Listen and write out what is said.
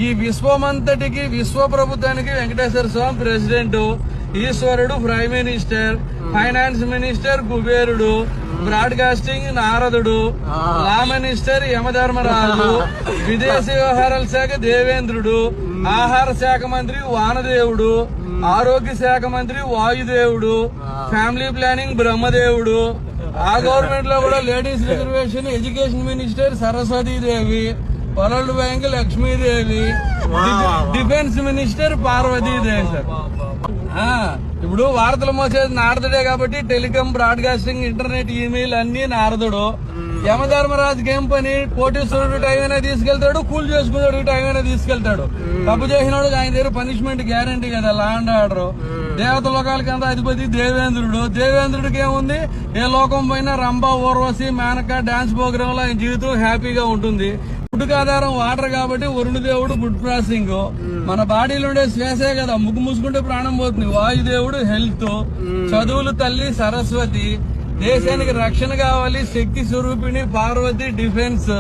ఈ విశ్వమంతటికి విశ్వ ప్రభుత్వానికి వెంకటేశ్వర స్వామి ప్రెసిడెంట్, ఈశ్వరుడు ప్రైమ్ మినిస్టర్, ఫైనాన్స్ మినిస్టర్ కుబేరుడు, బ్రాడ్కాస్టింగ్ నారదుడు, లా మినిస్టర్ యమధర్మరాజు, విదేశీ వ్యవహారాల శాఖ దేవేంద్రుడు, ఆహార శాఖ మంత్రి వానదేవుడు, ఆరోగ్య శాఖ మంత్రి వాయుదేవుడు, ఫ్యామిలీ ప్లానింగ్ బ్రహ్మదేవుడు, ఆ గవర్నమెంట్ లో కూడా ladies reservation education minister Saraswatidevi, world bank Lakshmidevi, defence minister Parvatidevi. Sir ఇప్పుడు వార్తలు మోసేది నారదుడే కాబట్టి టెలికాం, బ్రాడ్కాస్టింగ్, ఇంటర్నెట్, ఈమెయిల్ అన్ని నారదుడు. యమధర్మరాజుకి ఏం పని? కోటీశ్వరుడు టైం అయినా తీసుకెళ్తాడు, కూల్ చేసుకున్నాడు టైం అయినా తీసుకెళ్తాడు. తప్పు చేసినాడు ఆయన దగ్గర పనిష్మెంట్ గ్యారంటీ కదా, లా అండ్ ఆర్డర్. దేవత లోకాలకి అంతా అధిపతి దేవేంద్రుడు. దేవేంద్రుడికి ఏముంది? ఏ లోకం పైన రంభ, ఊర్వశి, మేనక డాన్స్ ప్రోగ్రామ్ లో ఆయన జీవితం హ్యాపీగా ఉంటుంది. ఫుడ్కి ఆధారం వాటర్ కాబట్టి వరుణదేవుడు ఫుడ్ ప్రాసెసింగ్. మన బాడీలో ఉండే శ్వాసే కదా, ముగ్గు మూసుకుంటే ప్రాణం పోతుంది. వాయుదేవుడు హెల్త్, చదువులు తల్లి సరస్వతి, దేశానికి రక్షణ కావాలి శక్తి స్వరూపిణి పార్వతి డిఫెన్స్,